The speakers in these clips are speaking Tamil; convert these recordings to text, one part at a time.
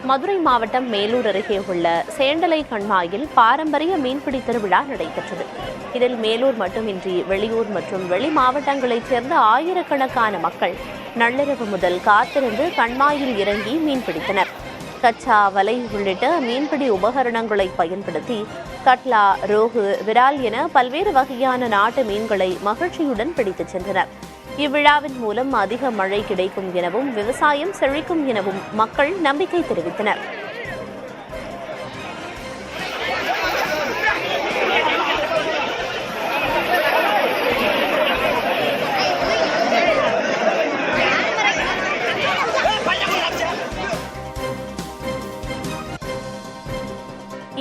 மதுரை மாவட்டம் மேலூர் அருகே உள்ள சேண்டலை கண்மாயில் பாரம்பரிய மீன்பிடி திருவிழா நடைபெற்றது. இதில் மேலூர் மட்டுமின்றி வெளியூர் மற்றும் வெளி மாவட்டங்களைச் சேர்ந்த ஆயிரக்கணக்கான மக்கள் நள்ளிரவு முதல் காத்திருந்து கண்மாயில் இறங்கி மீன்பிடித்தனர். கச்சா, வலை உள்ளிட்ட மீன்பிடி உபகரணங்களை பயன்படுத்தி கட்லா, ரோகு, விரால் என பல்வேறு வகையான நாட்டு மீன்களை மகிழ்ச்சியுடன் பிடித்துச் சென்றனர். இவ்விழாவின் மூலம் அதிக மழை கிடைக்கும் எனவும் விவசாயம் செழிக்கும் எனவும் மக்கள் நம்பிக்கை தெரிவித்தனர்.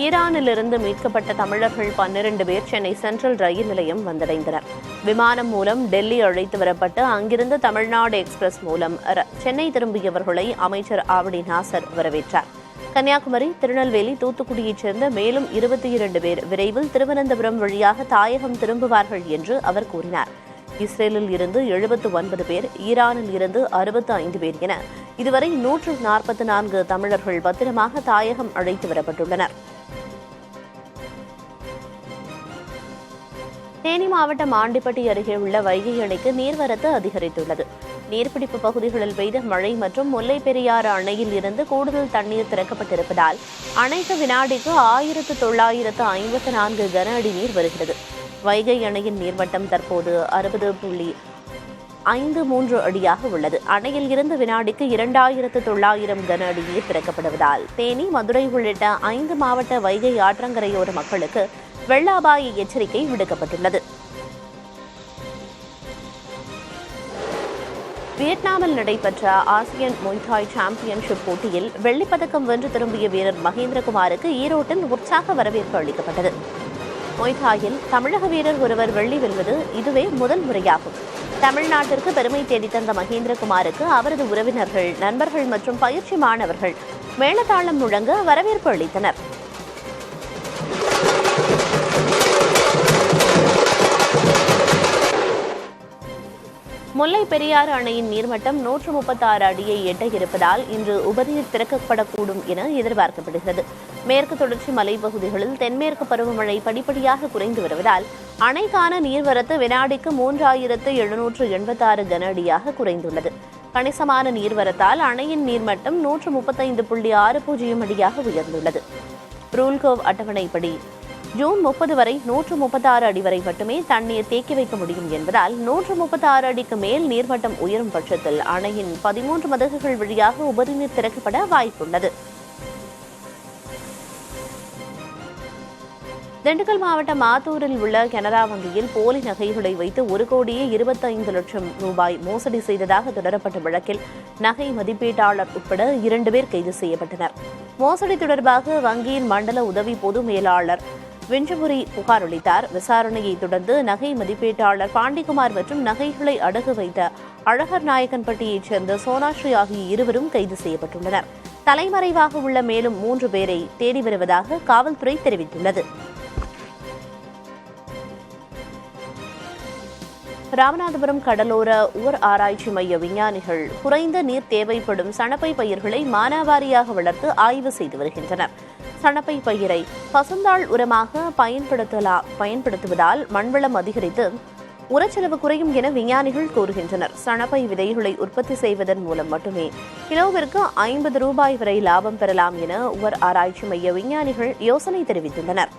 ஈரானிலிருந்து மீட்கப்பட்ட தமிழர்கள் 12 பேர் சென்னை சென்ட்ரல் ரயில் நிலையம் வந்தடைந்தனர். விமானம் மூலம் டெல்லி அழைத்து வரப்பட்டு அங்கிருந்து தமிழ்நாடு எக்ஸ்பிரஸ் மூலம் சென்னை திரும்பியவர்களை அமைச்சர் ஆவடி நாசர் வரவேற்றார். கன்னியாகுமரி, திருநெல்வேலி, தூத்துக்குடியைச் சேர்ந்த மேலும் 22 பேர் விரைவில் திருவனந்தபுரம் வழியாக தாயகம் திரும்புவார்கள் என்று அவர் கூறினார். இஸ்ரேலில் இருந்து 79 பேர், ஈரானில் இருந்து 65 பேர் என இதுவரை 144 தமிழர்கள் பத்திரமாக தாயகம் அழைத்து வரப்பட்டுள்ளனர். தேனி மாவட்டம் ஆண்டிப்பட்டி அருகே உள்ள வைகை அணைக்கு நீர்வரத்து அதிகரித்துள்ளது. நீர்பிடிப்பு பகுதிகளில் பெய்த மழை மற்றும் முல்லை பெரியாறு அணையில் இருந்து கூடுதல் தண்ணீர் திறக்கப்பட்டிருப்பதால் அணைக்கு வினாடிக்கு 1954 கன அடி நீர் வருகிறது. வைகை அணையின் நீர்மட்டம் தற்போது 60.53 அடியாக உள்ளது. அணையில் இருந்து வினாடிக்கு 2900 கன அடி நீர் திறக்கப்படுவதால் தேனி, மதுரை உள்ளிட்ட 5 மாவட்ட வைகை ஆற்றங்கரையோர மக்களுக்கு வெள்ள அபாய எச்சரிக்கை விடுக்கப்பட்டுள்ளது. வியட்நாமில் நடைபெற்ற ஆசியன் மொய்தாய் சாம்பியன்ஷிப் போட்டியில் வெள்ளிப்பதக்கம் வென்று திரும்பிய வீரர் மகேந்திரகுமாருக்கு ஈரோட்டில் உற்சாக வரவேற்பு அளிக்கப்பட்டது. மொய்தாயில் தமிழக வீரர் ஒருவர் வெள்ளி வெல்வது இதுவே முதல் முறையாகும். தமிழ்நாட்டிற்கு பெருமை தேடித்தந்த மகேந்திரகுமாருக்கு அவரது உறவினர்கள், நண்பர்கள் மற்றும் பயிற்சி மாணவர்கள் மேளதாளம் முழங்க வரவேற்பு அளித்தனர். முல்லை பெரியாறு அணையின் நீர்மட்டம் 136 அடியை எட்ட இருப்பதால் இன்று உபரிநீர் திறக்கப்படக்கூடும் என எதிர்பார்க்கப்படுகிறது. மேற்கு தொடர்ச்சி மலைப்பகுதிகளில் தென்மேற்கு பருவமழை படிப்படியாக குறைந்து வருவதால் அணைக்கான நீர்வரத்து வினாடிக்கு 3786 கன அடியாக குறைந்துள்ளது. கணிசமான நீர்வரத்தால் அணையின் நீர்மட்டம் 135.60 அடியாக உயர்ந்துள்ளது. ரூல்கோவ் அட்டவணைப்படி ஜூன் 30 வரை 136 அடி வரை மட்டுமே தண்ணீர் தேக்கி வைக்க முடியும் என்பதால் 136 அடிக்கு மேல் நீர்மட்டம் உயரும் பட்சத்தில் அணையின் 13 மதகுகள் வழியாக உபரிநீர் திறக்கப்பட வாய்ப்புள்ளது. திண்டுக்கல் மாவட்டம் ஆத்தூரில் உள்ள கனரா வங்கியில் போலி நகைகளை வைத்து 1,25,00,000 ரூபாய் மோசடி செய்ததாக தொடரப்பட்ட வழக்கில் நகை மதிப்பீட்டாளர் உட்பட 2 பேர் கைது செய்யப்பட்டனர். மோசடி தொடர்பாக வங்கியின் மண்டல உதவி பொது மேலாளர் விஞ்சபுரி புகார் அளித்தார். விசாரணையை தொடர்ந்து நகை மதிப்பீட்டாளர் பாண்டிகுமார் மற்றும் நகைகளை அடகு வைத்த அழகர் நாயக்கன்பட்டியைச் சேர்ந்த சோனாஸ்ரீ ஆகிய இருவரும் கைது செய்யப்பட்டுள்ளனர். தலைமறைவாக உள்ள மேலும் 3 பேரை தேடி வருவதாக காவல்துறை தெரிவித்துள்ளது. ராமநாதபுரம் கடலோர உவர் ஆராய்ச்சி மைய விஞ்ஞானிகள் குறைந்த நீர் தேவைப்படும் சணப்பை பயிர்களை மானாவாரியாக வளர்த்து ஆய்வு செய்து வருகின்றனர். சணப்பை பயிரை பசுந்தாள் உரமாக பயன்படுத்துவதால் மண்வளம் அதிகரித்து உரச்செலவு குறையும் என விஞ்ஞானிகள் கூறுகின்றனர். சணப்பை விதைகளை உற்பத்தி செய்வதன் மூலம் மட்டுமே கிலோவிற்கு 50 ரூபாய் வரை லாபம் பெறலாம் என உவர் ஆராய்ச்சி மைய விஞ்ஞானிகள் யோசனை தெரிவித்துள்ளனர்.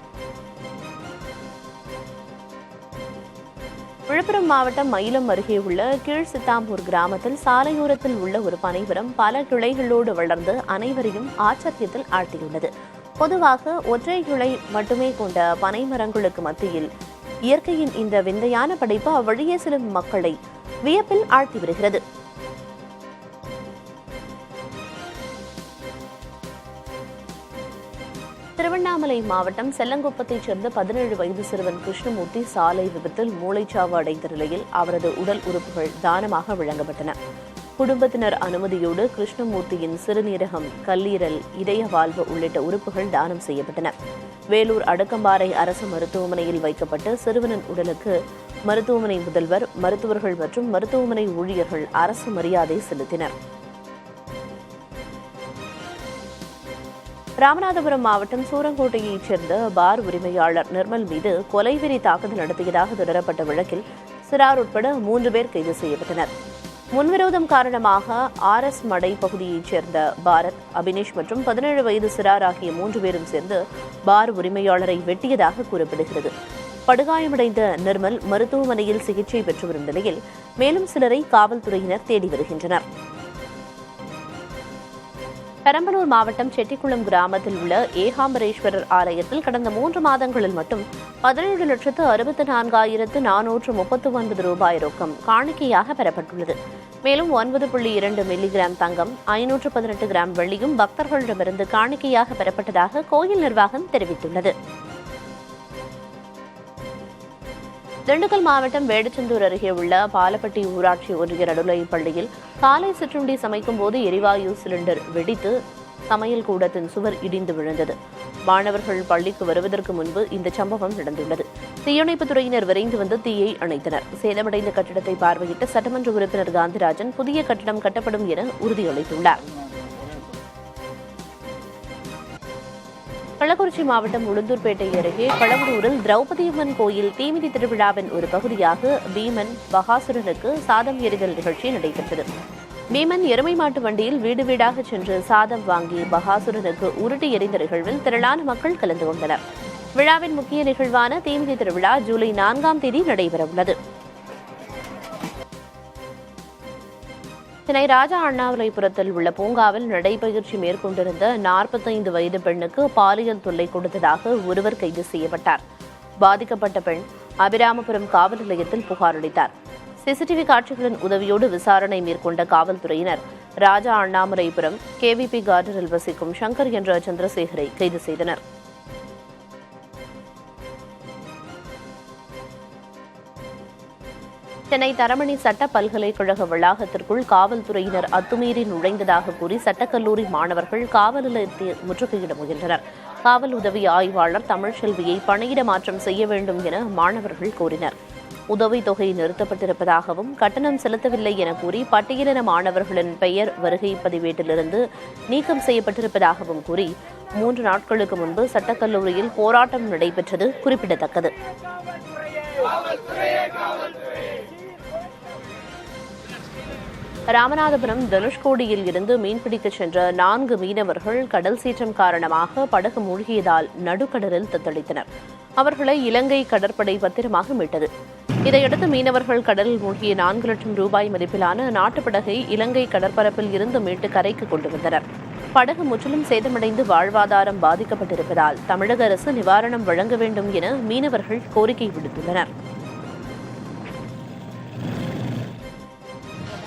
விழுப்புரம் மாவட்டம் மயிலம் அருகே உள்ள கீழ் சித்தாம்பூர் கிராமத்தில் சாலையோரத்தில் உள்ள ஒரு பனைமரம் பல கிளைகளோடு வளர்ந்து அனைவரையும் ஆச்சரியத்தில் ஆழ்த்தியுள்ளது. பொதுவாக ஒற்றை கிளை மட்டுமே கொண்ட பனைமரங்களுக்கு மத்தியில் இயற்கையின் இந்த விந்தையான படைப்பு அவ்வழியே செல்லும் மக்களை வியப்பில் ஆழ்த்தி வருகிறது. திருவண்ணாமலை மாவட்டம் செல்லங்குப்பத்தைச் சேர்ந்த 17 வயது சிறுவன் கிருஷ்ணமூர்த்தி சாலை விபத்தில் மூளைச்சாவு அடைந்த நிலையில் அவரது உடல் உறுப்புகள் தானமாக வழங்கப்பட்டன. குடும்பத்தினர் அனுமதியோடு கிருஷ்ணமூர்த்தியின் சிறுநீரகம், கல்லீரல், இதய வால்வு உள்ளிட்ட உறுப்புகள் தானம் செய்யப்பட்டன. வேலூர் அடுக்கம்பாறை அரசு மருத்துவமனையில் வைக்கப்பட்ட சிறுவனின் உடலுக்கு மருத்துவமனை முதல்வர், மருத்துவர்கள் மற்றும் மருத்துவமனை ஊழியர்கள் அரசு மரியாதை செலுத்தினர். ராமநாதபுரம் மாவட்டம் சூரங்கோட்டையைச் சேர்ந்த பார் உரிமையாளர் நிர்மல் மீது கொலைவெறி தாக்குதல் நடத்தியதாக தொடரப்பட்ட வழக்கில் சிறார் உட்பட 3 பேர் கைது செய்யப்பட்டனர். முன்விரோதம் காரணமாக RS மடை பகுதியைச் சேர்ந்த பாரத், அபினேஷ் மற்றும் 17 வயது சிறார் ஆகிய 3 பேரும் சேர்ந்து பார் உரிமையாளரை வெட்டியதாக கூறப்படுகிறது. படுகாயமடைந்த நிர்மல் மருத்துவமனையில் சிகிச்சை பெற்று வரும் நிலையில் மேலும் சிலரை காவல்துறையினர் தேடி வருகின்றனர். பெரம்பலூர் மாவட்டம் செட்டிக்குளம் கிராமத்தில் உள்ள ஏகாம்பரேஸ்வரர் ஆலயத்தில் கடந்த 3 மாதங்களில் மட்டும் 17,64,439 ரூபாய் ரொக்கம் காணிக்கையாக பெறப்பட்டுள்ளது. மேலும் 9.2 மில்லிகிராம் தங்கம், 518 கிராம் வெள்ளியும் பக்தர்களிடமிருந்து காணிக்கையாக பெறப்பட்டதாக கோயில் நிர்வாகம் தெரிவித்துள்ளது. திண்டுக்கல் மாவட்டம் வேடச்சந்தூர் அருகே உள்ள பாலப்பட்டி ஊராட்சி ஒன்றிய நடுநிலைப் பள்ளியில் காலை சிற்றுண்டி சமைக்கும் போது எரிவாயு சிலிண்டர் வெடித்து சமையல் கூடத்தின் சுவர் இடிந்து விழுந்தது. மாணவர்கள் பள்ளிக்கு வருவதற்கு முன்பு இந்த சம்பவம் நடந்துள்ளது. தீயணைப்புத் துறையினர் விரைந்து வந்து தீயை அணைத்தனர். சேதமடைந்த கட்டிடத்தை பார்வையிட்ட சட்டமன்ற உறுப்பினர் காந்திராஜன் புதிய கட்டிடம் கட்டப்படும் என உறுதியளித்துள்ளார். கள்ளக்குறிச்சி மாவட்டம் உளுந்தூர்பேட்டை அருகே களவடூரில் திரௌபதியம்மன் கோயில் தீமிதி திருவிழாவின் ஒரு பகுதியாக பீமன் பகாசுரனுக்கு சாதம் எறிதல் நிகழ்ச்சி நடைபெற்றது. பீமன் எருமை மாட்டு வண்டியில் வீடு வீடாக சென்று சாதம் வாங்கி பகாசுரனுக்கு உருட்டி எறிந்த நிகழ்வில் திரளான மக்கள் கலந்து கொண்டனர். விழாவின் முக்கிய நிகழ்வான தீமிதி திருவிழா ஜூலை 4ஆம் தேதி நடைபெறவுள்ளது. சென்னை ராஜா அண்ணாமலைபுரத்தில் உள்ள பூங்காவில் நடைபயிற்சி மேற்கொண்டிருந்த 45 வயது பெண்ணுக்கு பாலியல் தொல்லை கொடுத்ததாக ஒருவர் கைது செய்யப்பட்டார். பாதிக்கப்பட்ட பெண் அபிராமபுரம் காவல் நிலையத்தில் புகார் அளித்தார். சிசிடிவி காட்சிகளின் உதவியோடு விசாரணை மேற்கொண்ட காவல்துறையினர் ராஜா அண்ணாமலைபுரம் KVP கார்டனில் வசிக்கும் சங்கர் என்ற சந்திரசேகரை கைது செய்தனர். சென்னை தரமணி சட்ட பல்கலைக்கழக வளாகத்திற்குள் காவல்துறையினர் அத்துமீறி நுழைந்ததாக கூறி சட்டக்கல்லூரி மாணவர்கள் காவல் நிலையத்தை முற்றுகையிட முயன்றனர். காவல் உதவி ஆய்வாளர் தமிழ்ச்செல்வியை பணியிட மாற்றம் செய்ய வேண்டும் என மாணவர்கள் கோரினர். உதவித் தொகை நிறுத்தப்பட்டிருப்பதாகவும் கட்டணம் செலுத்தவில்லை என கூறி பட்டியலின மாணவர்களின் பெயர் வருகை பதிவேட்டிலிருந்து நீக்கம் செய்யப்பட்டிருப்பதாகவும் கூறி 3 நாட்களுக்கு முன்பு சட்டக்கல்லூரியில் போராட்டம் நடைபெற்றது குறிப்பிடத்தக்கது. ராமநாதபுரம் தனுஷ்கோடியில் இருந்து மீன்பிடிக்கச் சென்ற 4 மீனவர்கள் கடல் சீற்றம் காரணமாக படகு மூழ்கியதால் நடுக்கடலில் தத்தளித்தனர். அவர்களை இலங்கை கடற்படை பத்திரமாக மீட்டது. இதையடுத்து மீனவர்கள் கடலில் மூழ்கிய 4 லட்சம் ரூபாய் மதிப்பிலான நாட்டுப்படகை இலங்கை கடற்பரப்பில் இருந்து மீட்டு கரைக்கு கொண்டு வந்தனர். படகு முற்றிலும் சேதமடைந்து வாழ்வாதாரம் பாதிக்கப்பட்டிருப்பதால் தமிழக அரசு நிவாரணம் வழங்க வேண்டும் என மீனவர்கள் கோரிக்கை விடுத்துள்ளனர்.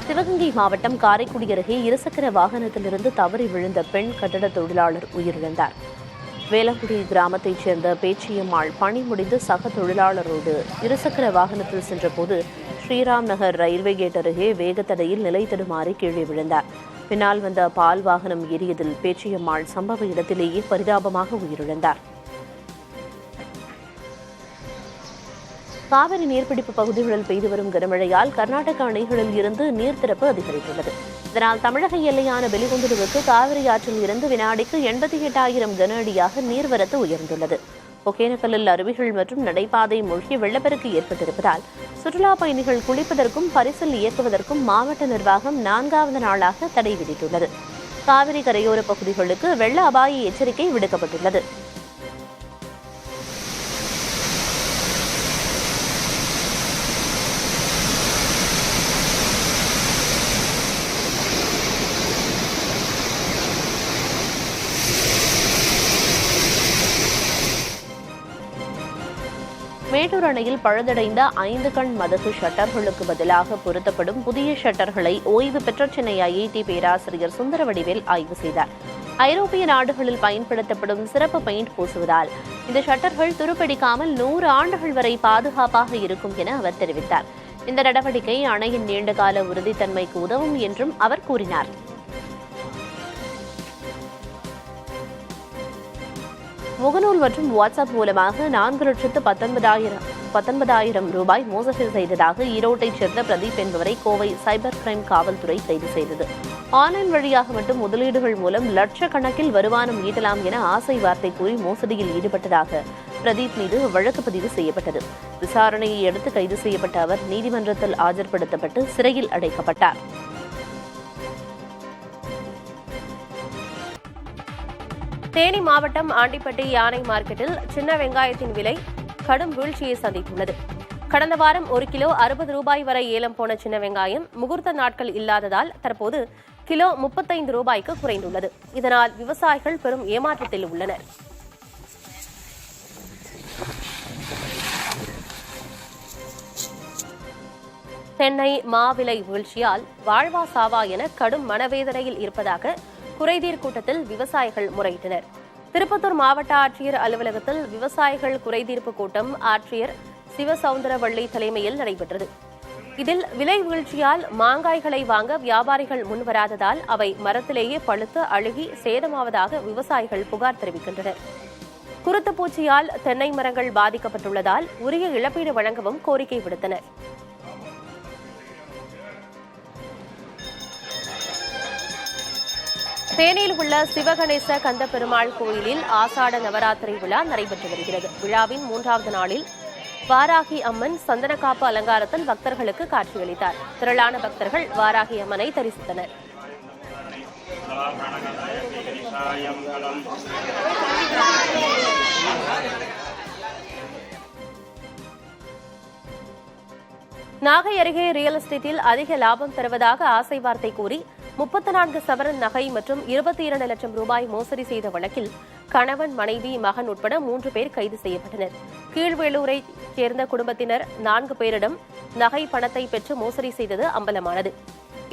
சிவகங்கை மாவட்டம் காரைக்குடி அருகே இருசக்கர வாகனத்திலிருந்து தவறி விழுந்த பெண் கட்டட தொழிலாளர் உயிரிழந்தார். வேலங்குடி கிராமத்தைச் சேர்ந்த பேச்சியம்மாள் பணி முடிந்து சக தொழிலாளரோடு இருசக்கர வாகனத்தில் சென்றபோது ஸ்ரீராம் நகர் ரயில்வே கேட் அருகே வேகத்தடையில் நிலை தடுமாறி கீழே விழுந்தார். பின்னால் வந்த பால் வாகனம் ஏறியதில் பேச்சியம்மாள் சம்பவ இடத்திலேயே பரிதாபமாக உயிரிழந்தார். காவிரி நீர்பிடிப்பு பகுதிகளில் பெய்து வரும் கனமழையால் கர்நாடக அணைகளில் இருந்து நீர்த்திறப்பு அதிகரித்துள்ளது. இதனால் தமிழக எல்லையான பெலிகுண்டுலுவுக்கு காவிரி ஆற்றில் இருந்து வினாடிக்கு 88,000 கன அடியாக நீர்வரத்து உயர்ந்துள்ளது. ஒகேனக்கல்லில் அருவிகள் மற்றும் நடைபாதை மூழ்கி வெள்ளப்பெருக்கு ஏற்பட்டிருப்பதால் சுற்றுலா பயணிகள் குளிப்பதற்கும் பரிசல் இயக்குவதற்கும் மாவட்ட நிர்வாகம் 4வது நாளாக தடை விதித்துள்ளது. காவிரி கரையோர பகுதிகளுக்கு வெள்ள அபாய எச்சரிக்கை விடுக்கப்பட்டுள்ளது. மேட்டூர் அணையில் பழுதடைந்த 5 கண் மதகு ஷட்டர்களுக்கு பதிலாக பொருத்தப்படும் புதிய ஷட்டர்களை ஓய்வு பெற்ற சென்னை IIT பேராசிரியர் சுந்தரவடிவேல் ஆய்வு செய்தார். ஐரோப்பிய நாடுகளில் பயன்படுத்தப்படும் சிறப்பு பெயிண்ட் பூசுவதால் இந்த ஷட்டர்கள் துருப்பிடிக்காமல் 100 ஆண்டுகள் வரை பாதுகாப்பாக இருக்கும் என அவர் தெரிவித்தார். இந்த நடவடிக்கை அணையின் நீண்டகால உறுதித்தன்மைக்கு உதவும் என்றும் அவர் கூறினார். முகநூல் மற்றும் வாட்ஸ்அப் மூலமாக 4,19,000 ரூபாய் மோசடி செய்ததாக ஈரோட்டைச் சேர்ந்த பிரதீப் என்பவரை கோவை சைபர் கிரைம் காவல்துறை கைது செய்தது. ஆன்லைன் வழியாக மட்டும் முதலீடுகள் மூலம் லட்சக்கணக்கில் வருமானம் ஈட்டலாம் என ஆசை வார்த்தை கூறி மோசடியில் ஈடுபட்டதாக பிரதீப் மீது வழக்கு பதிவு செய்யப்பட்டது. விசாரணையை அடுத்து கைது செய்யப்பட்ட அவர் நீதிமன்றத்தில் ஆஜர்படுத்தப்பட்டு சிறையில் அடைக்கப்பட்டார். தேனி மாவட்டம் ஆண்டிப்பட்டி யானை மார்க்கெட்டில் சின்ன வெங்காயத்தின் விலை கடும் வீழ்ச்சியை சந்தித்துள்ளது. கடந்த வாரம் 1 கிலோ 60 ரூபாய் வரை ஏலம் போன சின்ன வெங்காயம் முகூர்த்த நாட்கள் இல்லாததால் தற்போது கிலோ 35 ரூபாய்க்கு குறைந்துள்ளது. இதனால் விவசாயிகள் பெரும் ஏமாற்றத்தில் உள்ளனர். தென்னை மாவிலை வீழ்ச்சியால் வாழ்வா சாவா என கடும் மனவேதனையில் இருப்பதாக குறைதீர் கூட்டத்தில் விவசாயிகள் முறையிட்டனர். திருப்பத்தூர் மாவட்ட ஆட்சியர் அலுவலகத்தில் விவசாயிகள் குறைதீர்ப்பு கூட்டம் ஆட்சியர் சிவசவுந்தரவள்ளி தலைமையில் நடைபெற்றது. இதில் விலை வீழ்ச்சியால் மாங்காய்களை வாங்க வியாபாரிகள் முன்வராததால் அவை மரத்திலேயே பழுத்து அழுகி சேதமாவதாக விவசாயிகள் புகார் தெரிவிக்கின்றனர். குருத்து பூச்சியால் தென்னை மரங்கள் பாதிக்கப்பட்டுள்ளதால் உரிய இழப்பீடு வழங்கவும் கோரிக்கை விடுத்தனர். தேனியில் உள்ள சிவகணேச கந்த பெருமாள் கோயிலில் ஆசாட நவராத்திரி விழா நடைபெற்று வருகிறது. விழாவின் 3வது நாளில் வாராகி அம்மன் சந்தனக்காப்பு அலங்காரத்தில் பக்தர்களுக்கு காட்சியளித்தார். திரளான பக்தர்கள் வாராகி அம்மனை தரிசித்தனர். நாகை அருகே ரியல் எஸ்டேட்டில் அதிக லாபம் தருவதாக ஆசை வார்த்தை கூறி 34 சவரன் நகை மற்றும் 22 லட்சம் ரூபாய் மோசடி செய்த வழக்கில் கணவன், மனைவி, மகன் உட்பட 3 பேர் கைது செய்யப்பட்டனர். கீழ்வேலூரைச் சேர்ந்த குடும்பத்தினர் 4 பேரிடம் நகை பணத்தை பெற்று மோசடி செய்தது அம்பலமானது.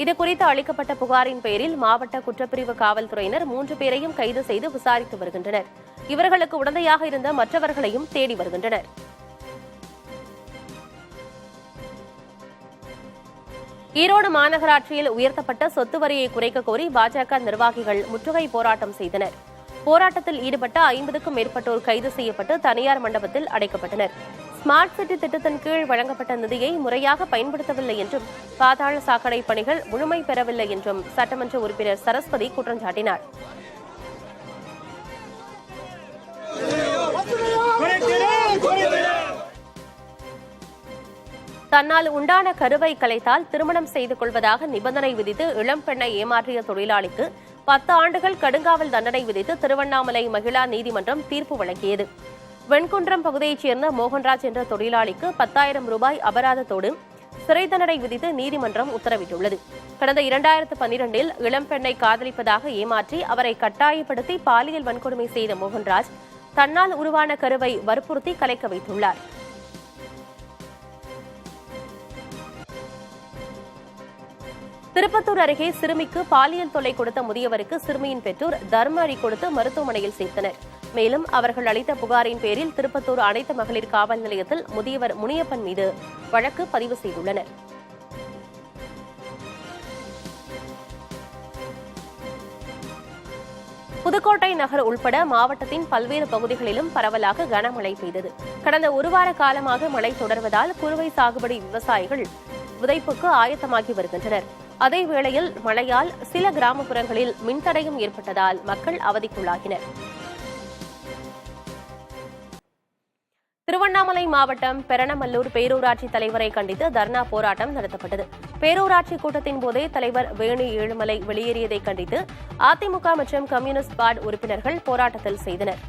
இதுகுறித்து அளிக்கப்பட்ட புகாரின் பேரில் மாவட்ட குற்றப்பிரிவு காவல்துறையினர் 3 பேரையும் கைது செய்து விசாரித்து வருகின்றனர். இவர்களுக்கு உடந்தையாக இருந்த மற்றவர்களையும் தேடி வருகின்றனர். ஈரோடு மாநகராட்சியில் உயர்த்தப்பட்ட சொத்து வரியை குறைக்க கோரி பாஜக நிர்வாகிகள் முற்றுகை போராட்டம் செய்தனர். போராட்டத்தில் ஈடுபட்ட 50க்கும் மேற்பட்டோர் கைது செய்யப்பட்டு தனியார் மண்டபத்தில் அடைக்கப்பட்டனர். ஸ்மார்ட் சிட்டி திட்டத்தின் கீழ் வழங்கப்பட்ட நிதியை முறையாக பயன்படுத்தவில்லை என்றும் பாதாள சாக்கடை பணிகள் முழுமை பெறவில்லை என்றும் சட்டமன்ற உறுப்பினர் சரஸ்வதி குற்றம் சாட்டினார். தன்னால் உண்டான கருவை கலைத்தால் திருமணம் செய்து கொள்வதாக நிபந்தனை விதித்து இளம் பெண்ணை ஏமாற்றிய தொழிலாளிக்கு 10 ஆண்டுகள் கடுங்காவல் தண்டனை விதித்து திருவண்ணாமலை மகிழா நீதிமன்றம் தீர்ப்பு வழங்கியது. வெண்குன்றம் பகுதியைச் சேர்ந்த மோகன்ராஜ் என்ற தொழிலாளிக்கு 10,000 ரூபாய் அபராதத்தோடு சிறை தண்டனை விதித்து நீதிமன்றம் உத்தரவிட்டுள்ளது. கடந்த 2012இல் இளம் பெண்ணை காதலிப்பதாக ஏமாற்றி அவரை கட்டாயப்படுத்தி பாலியல் வன்கொடுமை செய்த மோகன்ராஜ் தன்னால் உருவான கருவை வற்புறுத்தி கலைக்க வைத்துள்ளார். திருப்பத்தூர் அருகே சிறுமிக்கு பாலியல் தொல்லை கொடுத்த முதியவருக்கு சிறுமியின் பெற்றோர் தர்ம அடி கொடுத்து மருத்துவமனையில் சேர்த்தனர். மேலும் அவர்கள் அளித்த புகாரின் பேரில் திருப்பத்தூர் அனைத்து மகளிர் காவல் நிலையத்தில் முதியவர் முனியப்பன் மீது வழக்கு பதிவு செய்துள்ளனர். புதுக்கோட்டை நகர் உள்பட மாவட்டத்தின் பல்வேறு பகுதிகளிலும் பரவலாக கனமழை பெய்தது. கடந்த 1 வார காலமாக மழை தொடர்வதால் குறுவை சாகுபடி விவசாயிகள் விதைப்புக்கு ஆயத்தமாகி வருகின்றனர். அதேவேளையில் மழையால் சில கிராமப்புறங்களில் மின்தடையும் ஏற்பட்டதால் மக்கள் அவதிக்குள்ளாகினர். திருவண்ணாமலை மாவட்டம் பெரணமல்லூர் பேரூராட்சி தலைவரை கண்டித்து தர்ணா போராட்டம் நடத்தப்பட்டது. பேரூராட்சி கூட்டத்தின் போதே தலைவர் வேணு ஏழுமலை வெளியேறியதை கண்டித்து அதிமுக மற்றும் கம்யூனிஸ்ட் பார்ட் உறுப்பினர்கள் போராட்டத்தில் செய்தனர்.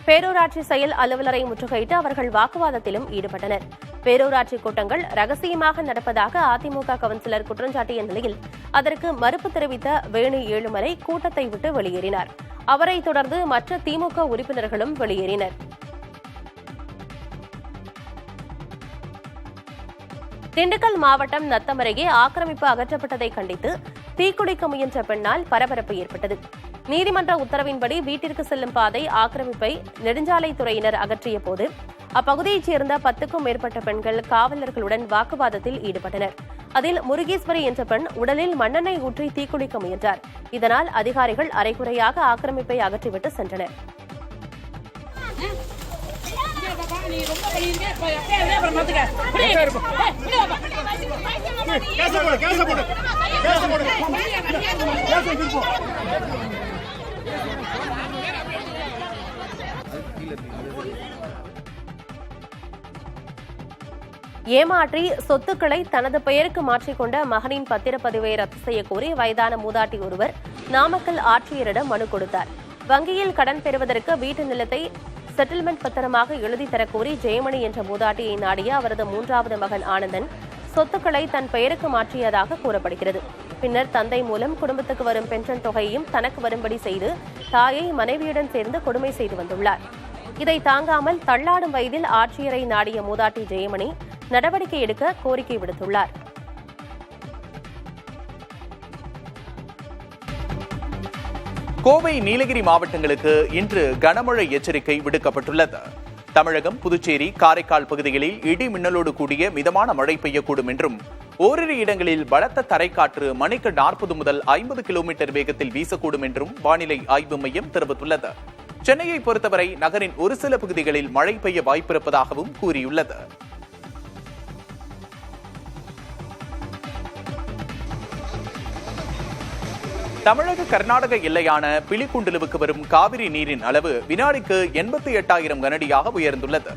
பேரூராட்சி செயல் அலுவலரை முற்றுகையிட்டு அவர்கள் வாக்குவாதத்திலும் ஈடுபட்டனர். பேரூராட்சி கூட்டங்கள் ரகசியமாக நடப்பதாக அதிமுக கவுன்சிலர் குற்றஞ்சாட்டிய நிலையில் அதற்கு மறுப்பு தெரிவித்த வேணு ஏழுமலை கூட்டத்தை விட்டு வெளியேறினார். அவரை தொடர்ந்து மற்ற திமுக உறுப்பினர்களும் வெளியேறினர். திண்டுக்கல் மாவட்டம் நத்தம் அருகே ஆக்கிரமிப்பு அகற்றப்பட்டதை கண்டித்து தீக்குளிக்க முயன்ற பெண்ணால் பரபரப்பு ஏற்பட்டது. நீதிமன்ற உத்தரவின்படி வீட்டிற்கு செல்லும் பாதை ஆக்கிரமிப்பை நெடுஞ்சாலைத்துறையினர் அகற்றிய போது அப்பகுதியைச் சேர்ந்த 10க்கும் மேற்பட்ட பெண்கள் காவலர்களுடன் வாக்குவாதத்தில் ஈடுபட்டனர். அதில் முருகேஸ்வரி என்ற பெண் உடலில் மண்ணெண்ணெய் ஊற்றி தீக்குளிக்க முயன்றார். இதனால் அதிகாரிகள் அரைகுறையாக ஆக்கிரமிப்பை அகற்றிவிட்டு சென்றனர். ஏமாற்றி சொத்துக்களை தனது பெயருக்கு மாற்றிக்கொண்ட மகனின் பத்திரப்பதிவை ரத்து செய்யக்கோரி வயதான மூதாட்டி ஒருவர் நாமக்கல் ஆட்சியரிடம் மனு கொடுத்தார். வங்கியில் கடன் பெறுவதற்கு வீட்டு நிலத்தை செட்டில்மெண்ட் பத்திரமாக எழுதி தரக்கோரி ஜெயமணி என்ற மூதாட்டியை நாடிய அவரது 3வது மகன் ஆனந்தன் சொத்துக்களை தன் பெயருக்கு மாற்றியதாக கூறப்படுகிறது. பின்னர் தந்தை மூலம் குடும்பத்துக்கு வரும் பென்ஷன் தொகையையும் தனக்கு வரும்படி செய்து தாயை மனைவியுடன் சேர்ந்து கொடுமை செய்து வந்துள்ளார். இதை தாங்காமல் தள்ளாடும் வயதில் ஆட்சியரை நாடிய மூதாட்டி ஜெயமணி நடவடிக்கை எடுக்க கோரிக்கை விடுத்துள்ளார். கோவை, நீலகிரி மாவட்டங்களுக்கு இன்று கனமழை எச்சரிக்கை விடுக்கப்பட்டுள்ளது. தமிழகம், புதுச்சேரி, காரைக்கால் பகுதிகளில் இடி மின்னலோடு கூடிய மிதமான மழை பெய்யக்கூடும் என்றும் ஓரிரு இடங்களில் பலத்த தரைக்காற்று மணிக்கு 40 முதல் 50 கிலோமீட்டர் வேகத்தில் வீசக்கூடும் என்றும் வானிலை ஆய்வு மையம் தெரிவித்துள்ளது. சென்னையை பொறுத்தவரை நகரின் ஒரு சில பகுதிகளில் மழை பெய்ய வாய்ப்பிருப்பதாகவும் கூறியுள்ளது. தமிழக கர்நாடக எல்லையான பிலிகுண்டுலுவுக்கு வரும் காவிரி நீரின் அளவு வினாடிக்கு 88,000 கனடியாக உயர்ந்துள்ளது.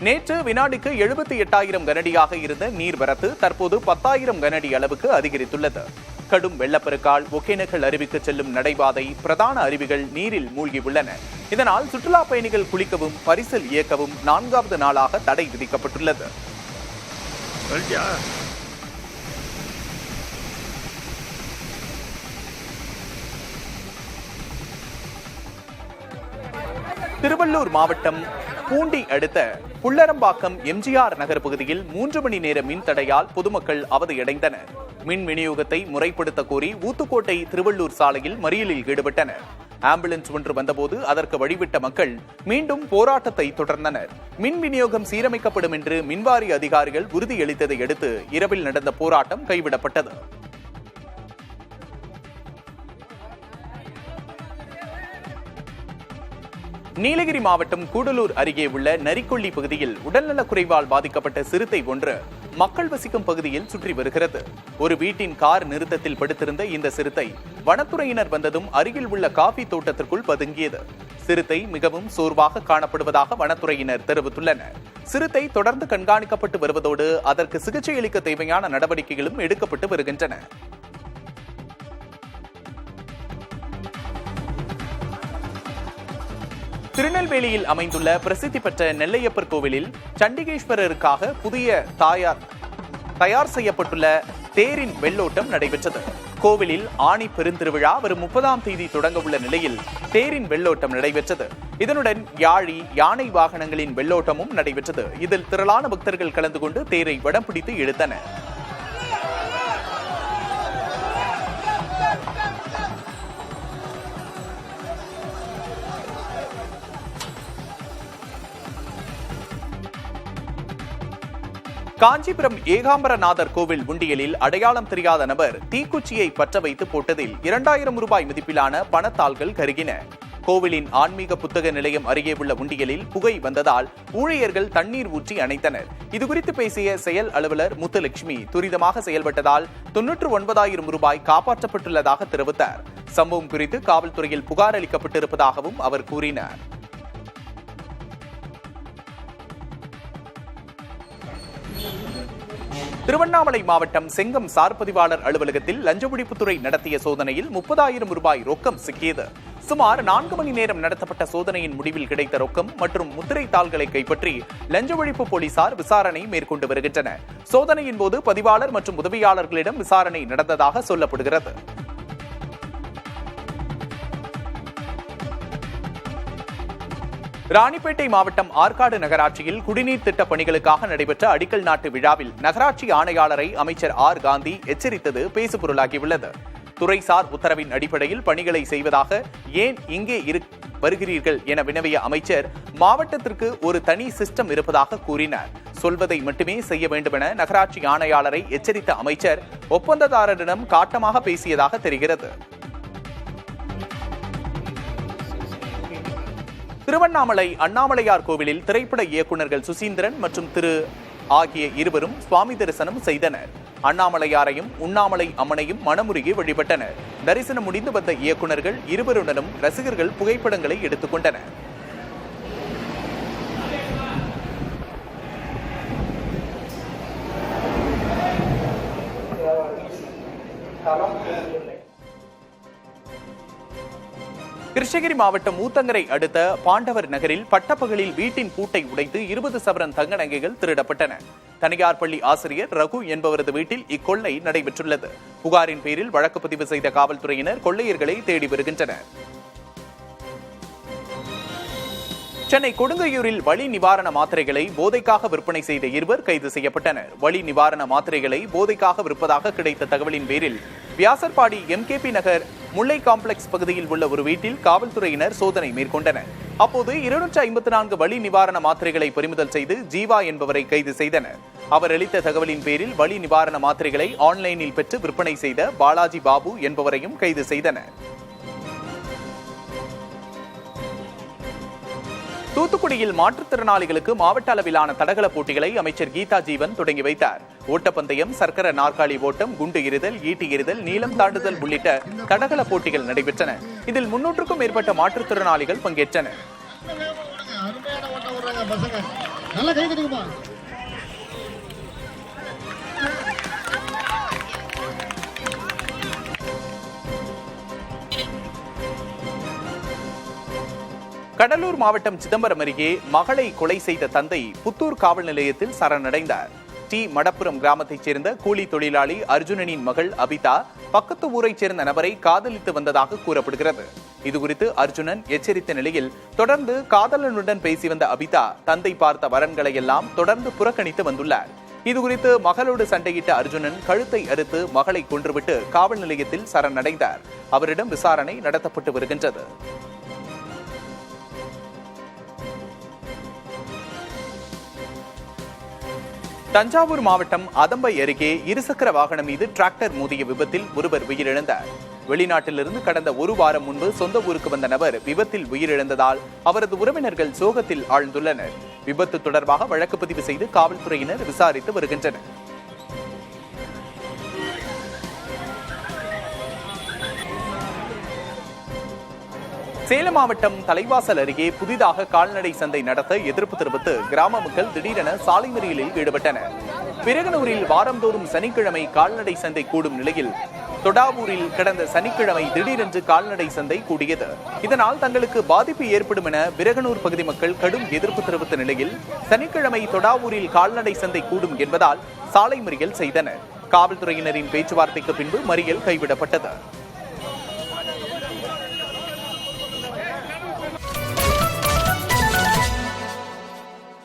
நேற்று வினாடிக்கு 78,000 கனடியாக இருந்த நீர்வரத்து தற்போது 10,000 கனடி அளவுக்கு அதிகரித்துள்ளது. கடும் வெள்ளப்பெருக்கால் ஒகேனக்கல் அருவிக்கு செல்லும் நடைபாதை, பிரதான அருவிகள் நீரில் மூழ்கியுள்ளன. இதனால் சுற்றுலா பயணிகள் குளிக்கவும் பரிசல் இயக்கவும் 4வது நாளாக தடை விதிக்கப்பட்டுள்ளது. திருவள்ளூர் மாவட்டம் பூண்டி அடுத்த புள்ளரம்பாக்கம் எம்ஜிஆர் நகர் பகுதியில் 3 மணி நேர மின் தடையால் பொதுமக்கள் அவதியடைந்தனர். மின் விநியோகத்தை முறைப்படுத்த கோரி ஊத்துக்கோட்டை திருவள்ளூர் சாலையில் மறியலில் ஈடுபட்டனர். ஆம்புலன்ஸ் ஒன்று வந்தபோது அதற்கு வழிவிட்ட மக்கள் மீண்டும் போராட்டத்தை தொடர்ந்தனர். மின் விநியோகம் சீரமைக்கப்படும் என்று மின்வாரிய அதிகாரிகள் உறுதியளித்ததை அடுத்து இரவில் நடந்த போராட்டம் கைவிடப்பட்டது. நீலகிரி மாவட்டம் கூடலூர் அருகே உள்ள நரிக்கொள்ளி பகுதியில் உடல்நலக் குறைவால் பாதிக்கப்பட்ட சிறுத்தை ஒன்று மக்கள் வசிக்கும் பகுதியில் சுற்றி வருகிறது. ஒரு வீட்டின் கார் நிறுத்தத்தில் படுத்திருந்த இந்த சிறுத்தை வனத்துறையினர் வந்ததும் அருகில் உள்ள காபி தோட்டத்திற்குள் பதுங்கியது. சிறுத்தை மிகவும் சோர்வாக காணப்படுவதாக வனத்துறையினர் தெரிவித்துள்ளனர். சிறுத்தை தொடர்ந்து கண்காணிக்கப்பட்டு வருவதோடு அதற்கு சிகிச்சை அளிக்க தேவையான நடவடிக்கைகளும் எடுக்கப்பட்டு வருகின்றன. திருநெல்வேலியில் அமைந்துள்ள பிரசித்தி பெற்ற நெல்லையப்பர் கோவிலில் சண்டிகேஸ்வரருக்காக புதிய தயார் செய்யப்பட்டுள்ள தேரின் வெள்ளோட்டம் நடைபெற்றது. கோவிலில் ஆணி பெருந்திருவிழா வரும் 30ஆம் தேதி தொடங்க உள்ள நிலையில் தேரின் வெள்ளோட்டம் நடைபெற்றது. இதனுடன் யாழி, யானை வாகனங்களின் வெள்ளோட்டமும் நடைபெற்றது. இதில் திரளான பக்தர்கள் கலந்து கொண்டு தேரை வடம் பிடித்து இழுத்தனர். காஞ்சிபுரம் ஏகாம்பரநாதர் கோவில் உண்டியலில் அடையாளம் தெரியாத நபர் தீக்குச்சியை பற்ற வைத்து போட்டதில் 2000 ரூபாய் மதிப்பிலான பணத்தாள்கள் கருகின. கோவிலின் ஆன்மீக புத்தக நிலையம் அருகே உள்ள உண்டியலில் புகை வந்ததால் ஊழியர்கள் தண்ணீர் ஊற்றி அணைத்தனர். இதுகுறித்து பேசிய செயல் அலுவலர் முத்துலட்சுமி துரிதமாக செயல்பட்டதால் 99,000 ரூபாய் காப்பாற்றப்பட்டுள்ளதாக தெரிவித்தார். சம்பவம் குறித்து காவல்துறையில் புகார் அளிக்கப்பட்டிருப்பதாகவும் அவர் கூறினார். திருவண்ணாமலை மாவட்டம் செங்கம் சார் பதிவாளர் அலுவலகத்தில் லஞ்ச ஒழிப்புத்துறை நடத்திய சோதனையில் 30,000 ரூபாய் ரொக்கம் சிக்கியது. சுமார் 4 மணி நேரம் நடத்தப்பட்ட சோதனையின் முடிவில் கிடைத்த ரொக்கம் மற்றும் முத்திரை தாள்களை கைப்பற்றி லஞ்ச ஒழிப்பு போலீசார் விசாரணை மேற்கொண்டு வருகின்றனர். சோதனையின் போது பதிவாளர் மற்றும் உதவியாளர்களிடம் விசாரணை நடந்ததாக சொல்லப்படுகிறது. ராணிப்பேட்டை மாவட்டம் ஆற்காடு நகராட்சியில் குடிநீர் திட்ட பணிகளுக்காக நடைபெற்ற அடிக்கல் நாட்டு விழாவில் நகராட்சி ஆணையாளரை அமைச்சர் ஆர் காந்தி எச்சரித்தது பேசுபொருளாகியுள்ளது. துறைசார் உத்தரவின் அடிப்படையில் பணிகளை செய்வதாக ஏன் இங்கே வருகிறீர்கள் என வினவிய அமைச்சர் மாவட்டத்திற்கு ஒரு தனி சிஸ்டம் இருப்பதாக கூறினார். சொல்வதை மட்டுமே செய்ய வேண்டுமென நகராட்சி ஆணையாளரை எச்சரித்த அமைச்சர் ஒப்பந்ததாரரிடம் காட்டமாக பேசியதாக தெரிகிறது. திருவண்ணாமலை அண்ணாமலையார் கோவிலில் திரைப்பட இயக்குநர்கள் சுசீந்திரன் மற்றும் திரு ஆகிய இருவரும் சுவாமி தரிசனம் செய்தனர். அண்ணாமலையாரையும் உண்ணாமலை அம்மனையும் மனமுருகி வழிபட்டனர். தரிசனம் முடிந்து வந்த இயக்குநர்கள் இருவருடனும் ரசிகர்கள் புகைப்படங்களை எடுத்துக் கொண்டனர். கிருஷ்ணகிரி மாவட்டம் ஊத்தங்கரை அடுத்த பாண்டவர் நகரில் பட்டப்பகலில் வீட்டின் பூட்டை உடைத்து 20 சவரன் தங்க நகைகள் திருடப்பட்டன. தனியார் பள்ளி ஆசிரியர் ரகு என்பவரது வீட்டில் இக்கொள்ளை நடைபெற்றுள்ளது. புகாரின் பேரில் வழக்கு பதிவு செய்த காவல்துறையினர் கொள்ளையர்களை தேடி வருகின்றனர். சென்னை கொடுங்கையூரில் வலி நிவாரண மாத்திரைகளை போதைக்காக விற்பனை செய்த இருவர் கைது செய்யப்பட்டனர். வலி நிவாரண மாத்திரைகளை போதைக்காக விற்பதாக கிடைத்த தகவலின் பேரில் வியாசர்பாடி MKP நகர் முல்லை காம்ப்ளெக்ஸ் பகுதியில் உள்ள ஒரு வீட்டில் காவல்துறையினர் சோதனை மேற்கொண்டனர். அப்போது 254 வலி நிவாரண மாத்திரைகளை பறிமுதல் செய்து ஜீவா என்பவரை கைது செய்தனர். அவர் அளித்த தகவலின் பேரில் வலி நிவாரண மாத்திரைகளை ஆன்லைனில் பெற்று விற்பனை செய்த பாலாஜி பாபு என்பவரையும் கைது செய்தனர். தூத்துக்குடியில் மாற்றுத்திறனாளிகளுக்கு மாவட்ட அளவிலான தடகள போட்டிகளை அமைச்சர் கீதா ஜீவன் தொடங்கி வைத்தார். ஓட்டப்பந்தயம், சர்க்கர நாற்காலி ஓட்டம், குண்டு எறிதல், ஈட்டி எறிதல், நீளம் தாண்டுதல் உள்ளிட்ட தடகள போட்டிகள் நடைபெற்றன. இதில் 300க்கும் மேற்பட்ட மாற்றுத்திறனாளிகள் பங்கேற்றனர். கடலூர் மாவட்டம் சிதம்பரம் அருகே மகளை கொலை செய்த தந்தை புத்தூர் காவல் நிலையத்தில் சரணடைந்தார். மடப்புரம் கிராமத்தைச் சேர்ந்த கூலி தொழிலாளி அர்ஜுனனின் மகள் அபிதா பக்கத்து ஊரைச் சேர்ந்த நபரை காதலித்து வந்ததாக கூறப்படுகிறது. இதுகுறித்து அர்ஜுனன் எச்சரித்த நிலையில் தொடர்ந்து காதலனுடன் பேசி வந்த அபிதா தந்தை பார்த்த வரன்களை எல்லாம் தொடர்ந்து புறக்கணித்து வந்துள்ளார். இதுகுறித்து மகளோடு சண்டையிட்ட அர்ஜுனன் கழுத்தை அறுத்து மகளை கொன்றுவிட்டு காவல் நிலையத்தில் சரணடைந்தார். அவரிடம் விசாரணை நடத்தப்பட்டு வருகின்றது. தஞ்சாவூர் மாவட்டம் அதம்பை அருகே இருசக்கர வாகனம் மீது டிராக்டர் மோதிய விபத்தில் ஒருவர் உயிரிழந்தார். வெளிநாட்டிலிருந்து கடந்த ஒரு வாரம் முன்பு சொந்த ஊருக்கு வந்த நபர் விபத்தில் உயிரிழந்ததால் அவரது உறவினர்கள் சோகத்தில் ஆழ்ந்துள்ளனர். விபத்து தொடர்பாக வழக்கு பதிவு செய்து காவல்துறையினர் விசாரித்து வருகின்றனர். சேலம் மாவட்டம் தலைவாசல் அருகே புதிதாக கால்நடை சந்தை நடத்த எதிர்ப்பு தெரிவித்து கிராம மக்கள் திடீரென சாலை மறியலில் ஈடுபட்டனர். விரகனூரில் வாரந்தோறும் சனிக்கிழமை கால்நடை சந்தை கூடும் நிலையில் தொடாவூரில் கடந்த சனிக்கிழமை திடீரென்று கால்நடை சந்தை கூடியது. இதனால் தங்களுக்கு பாதிப்பு ஏற்படும் என விரகனூர் பகுதி மக்கள் கடும் எதிர்ப்பு தெரிவித்த நிலையில் சனிக்கிழமை தொடாவூரில் கால்நடை சந்தை கூடும் என்பதால் சாலை மறியல் செய்தனர். காவல்துறையினரின் பேச்சுவார்த்தைக்கு பின்பு மறியல் கைவிடப்பட்டது.